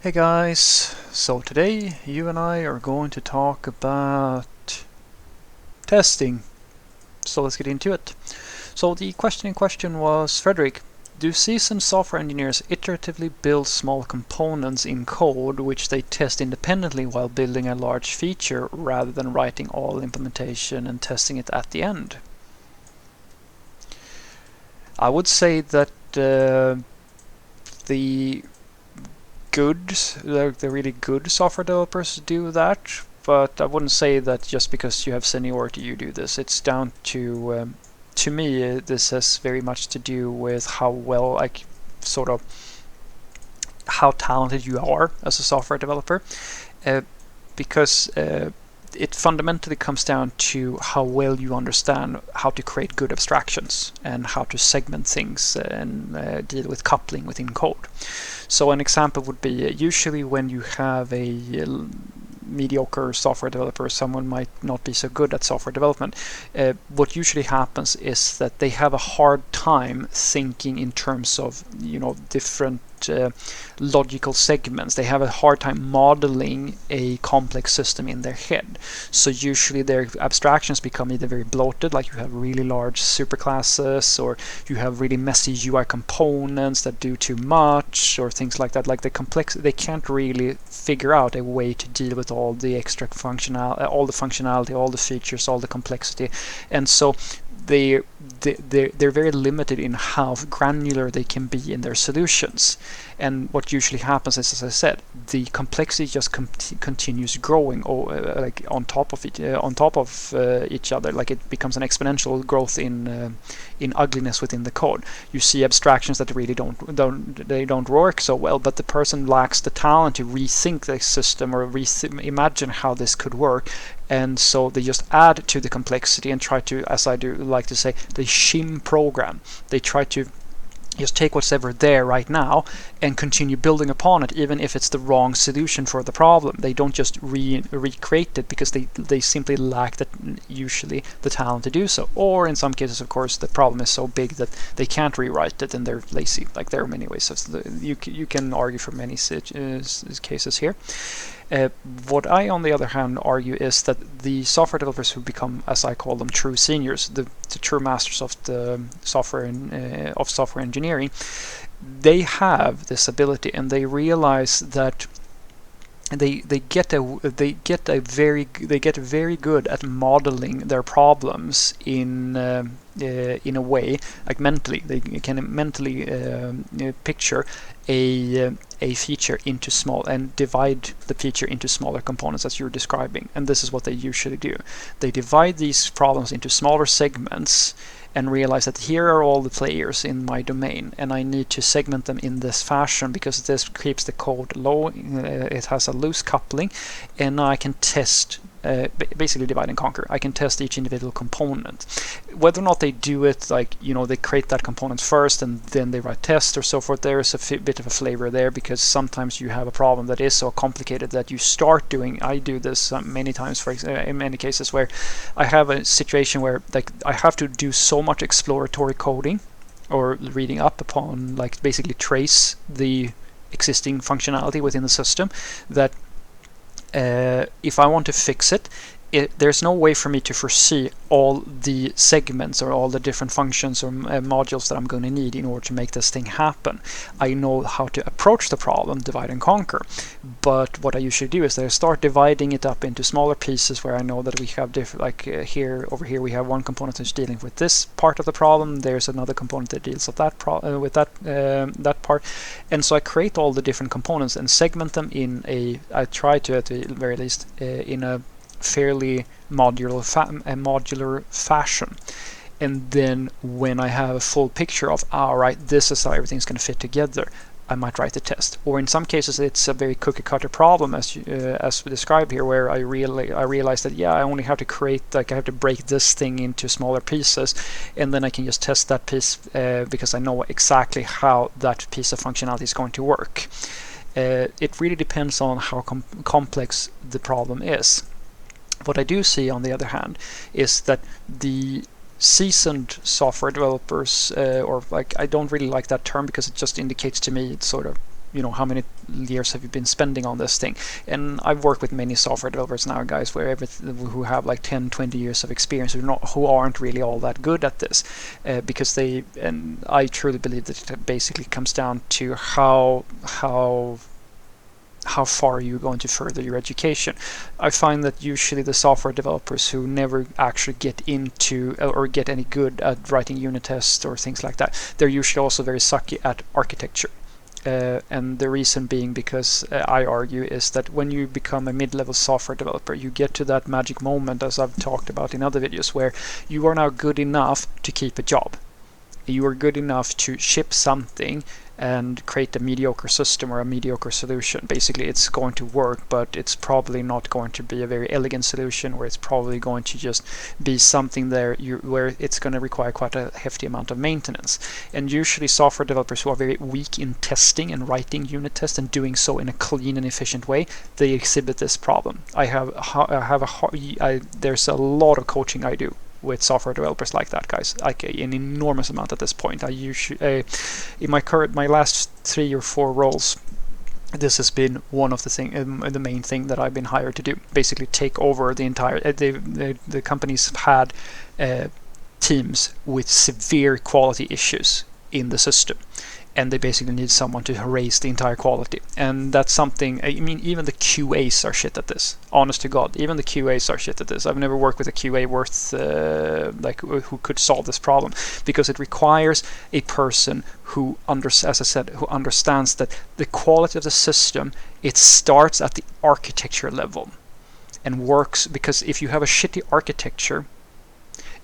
Hey guys, so today you and I are going to talk about testing. So let's get into it. So the question in question was, Frederick, do seasoned software engineers iteratively build small components in code which they test independently while building a large feature rather than writing all implementation and testing it at the end? I would say that the the really good software developers do that, but I wouldn't say that just because you have seniority you do this. It's down to me, this has very much to do with how well, like, sort of how talented you are as a software developer, uh, because it fundamentally comes down to how well you understand how to create good abstractions and how to segment things and deal with coupling within code. So an example would be usually when you have a mediocre software developer, someone might not be so good at software development. What usually happens is that they have a hard time thinking in terms of different logical segments. They have a hard time modeling a complex system in their head. So usually their abstractions become either very bloated, like you have really large superclasses, or you have really messy UI components that do too much, or things like that. Like they can't really figure out a way to deal with all the extra functionality, all the features, all the complexity, and so they're very limited in how granular they can be in their solutions. And what usually happens is, as I said, the complexity just continues growing, like on top of each other. Like it becomes an exponential growth in ugliness within the code. You see abstractions that really don't work so well, but the person lacks the talent to rethink the system or imagine how this could work, and so they just add to the complexity and try to, as I do like to say, they shim program. They try to just take what's ever there right now and continue building upon it, even if it's the wrong solution for the problem. They don't just recreate it because they simply lack usually the talent to do so. Or in some cases, of course, the problem is so big that they can't rewrite it and they're lazy. Like there are many ways. So you can argue for many cases here. What I, on the other hand, argue is that the software developers who become, as I call them, true seniors, the true masters of the software engineering, they have this ability, and they realize that they get very good at modeling their problems in a way, like mentally. They can mentally picture a feature into small and divide the feature into smaller components as you're describing. And this is what they usually do. They divide these problems into smaller segments and realize that here are all the players in my domain, and I need to segment them in this fashion because this keeps the code low. It has a loose coupling, and now I can test, basically divide and conquer. I can test each individual component. Whether or not they do it, like, they create that component first and then they write tests or so forth, there is a bit of a flavor there, because sometimes you have a problem that is so complicated that you start doing, I do this many times, in many cases, where I have a situation where, like, I have to do so much exploratory coding or reading up upon, like, basically trace the existing functionality within the system, that if I want to fix it, there's no way for me to foresee all the segments or all the different functions or modules that I'm going to need in order to make this thing happen. I know how to approach the problem, divide and conquer, but what I usually do is that I start dividing it up into smaller pieces where I know that we have different, like over here we have one component that's dealing with this part of the problem, there's another component that deals with that part, and so I create all the different components and segment them I try to, at the very least, in a fairly modular fashion. And then when I have a full picture of, right, this is how everything's going to fit together, I might write the test. Or in some cases it's a very cookie cutter problem, as we described here, where I realize that I only have to create, like, I have to break this thing into smaller pieces, and then I can just test that piece because I know exactly how that piece of functionality is going to work. It really depends on how complex the problem is. What I do see, on the other hand, is that the seasoned software developers, or, like, I don't really like that term because it just indicates to me it's sort of how many years have you been spending on this thing? And I've worked with many software developers now, guys, who have like 10-20 years of experience, who aren't really all that good at this, because and I truly believe that it basically comes down to how far you're going to further your education. I find that usually the software developers who never actually get into or get any good at writing unit tests or things like that, they're usually also very sucky at architecture. And the reason being because I argue is that when you become a mid-level software developer, you get to that magic moment, as I've talked about in other videos, where you are now good enough to keep a job. You are good enough to ship something and create a mediocre system or a mediocre solution. Basically, it's going to work, but it's probably not going to be a very elegant solution, or it's probably going to just be something there where it's going to require quite a hefty amount of maintenance. And usually software developers who are very weak in testing and writing unit tests and doing so in a clean and efficient way, they exhibit this problem. There's a lot of coaching I do with software developers like that, guys, like an enormous amount at this point. I usually in my last 3 or 4 roles, this has been one of the main thing that I've been hired to do. Basically, take over the entire. The companies have had teams with severe quality issues in the system, and they basically need someone to raise the entire quality. And that's something, I mean, even the QAs are shit at this. Honest to God, even the QAs are shit at this. I've never worked with a QA worth who could solve this problem, because it requires a person who understands that the quality of the system, it starts at the architecture level and works. Because if you have a shitty architecture,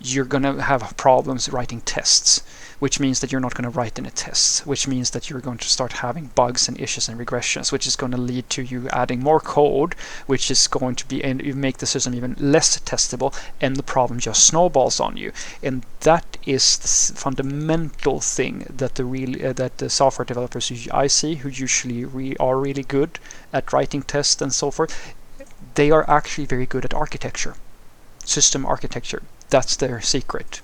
you're going to have problems writing tests, which means that you're not going to write any tests, which means that you're going to start having bugs and issues and regressions, which is going to lead to you adding more code, which is going to make the system even less testable, and the problem just snowballs on you. And that is the fundamental thing that the software developers I see, who usually are really good at writing tests and so forth, they are actually very good at architecture, system architecture. That's their secret,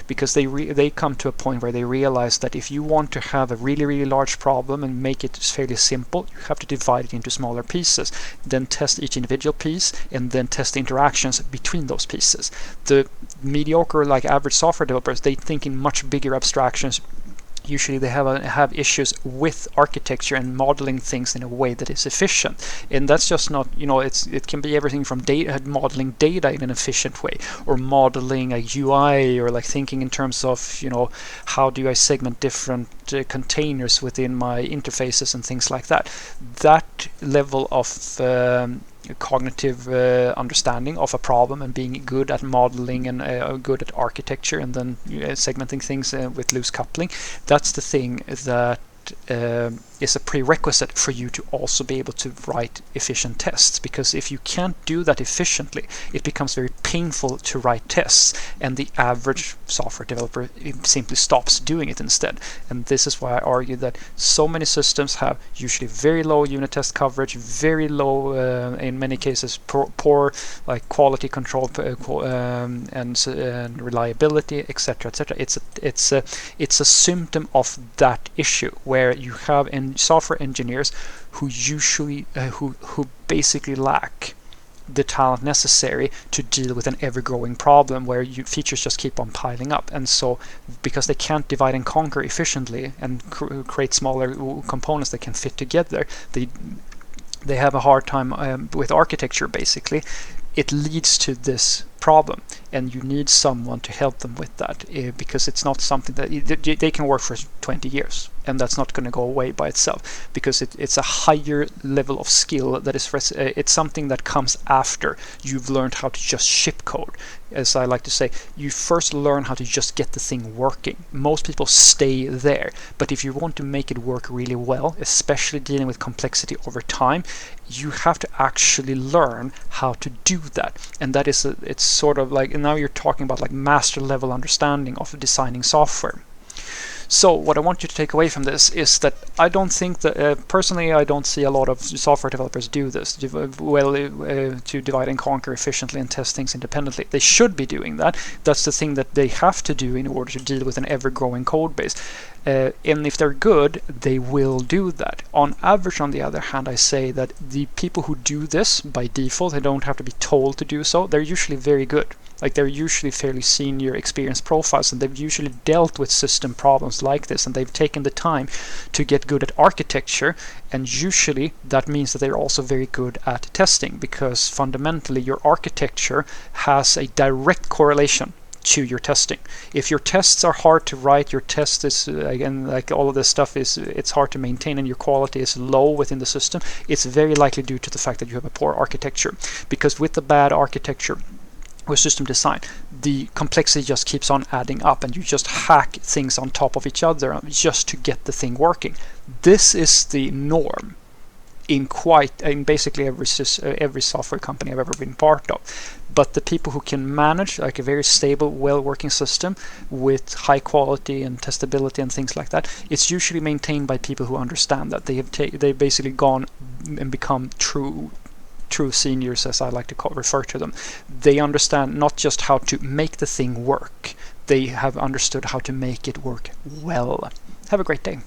because they come to a point where they realize that if you want to have a really, really large problem and make it fairly simple, you have to divide it into smaller pieces, then test each individual piece, and then test the interactions between those pieces. The mediocre, like average software developers, they think in much bigger abstractions. Usually they have issues with architecture and modeling things in a way that is efficient, and that's just not, it can be everything from modeling data in an efficient way, or modeling a UI, or like thinking in terms of how do I segment different containers within my interfaces and things like that. That level of cognitive understanding of a problem, and being good at modeling and good at architecture, and then segmenting things with loose coupling, that's the thing that is a prerequisite for you to also be able to write efficient tests. Because if you can't do that efficiently, it becomes very painful to write tests, and the average software developer simply stops doing it instead. And this is why I argue that so many systems have usually very low unit test coverage, very low, in many cases, poor like quality control and reliability, etc., etc. It's a symptom of that issue, where you have software engineers who usually who basically lack the talent necessary to deal with an ever-growing problem where features just keep on piling up. And so because they can't divide and conquer efficiently and create smaller components that can fit together, they have a hard time with architecture. Basically, it leads to this problem, and you need someone to help them with that, because it's not something that they can work for 20 years, and that's not going to go away by itself, because it's a higher level of skill that is it's something that comes after you've learned how to just ship code. As I like to say, you first learn how to just get the thing working. Most people stay there, but if you want to make it work really well, especially dealing with complexity over time, you have to actually learn how to do that. And that is it's sort of like, and now you're talking about like master level understanding of designing software. So what I want you to take away from this is that I don't think that, personally, I don't see a lot of software developers do this to divide and conquer efficiently and test things independently. They should be doing that. That's the thing that they have to do in order to deal with an ever-growing code base. And if they're good, they will do that. On average, on the other hand, I say that the people who do this by default, they don't have to be told to do so, they're usually very good. Like, they're usually fairly senior experienced profiles, and they've usually dealt with system problems like this, and they've taken the time to get good at architecture, and usually that means that they're also very good at testing, because fundamentally your architecture has a direct correlation to your testing. If your tests are hard to write, your test is, again, like all of this stuff is, it's hard to maintain, and your quality is low within the system, it's very likely due to the fact that you have a poor architecture. Because with the bad architecture with system design, the complexity just keeps on adding up, and you just hack things on top of each other just to get the thing working. This is the norm in basically every software company I've ever been part of. But the people who can manage like a very stable, well-working system with high quality and testability and things like that, it's usually maintained by people who understand that. They've basically gone and become true seniors, as I like to refer to them. They understand not just how to make the thing work, they have understood how to make it work well. Have a great day.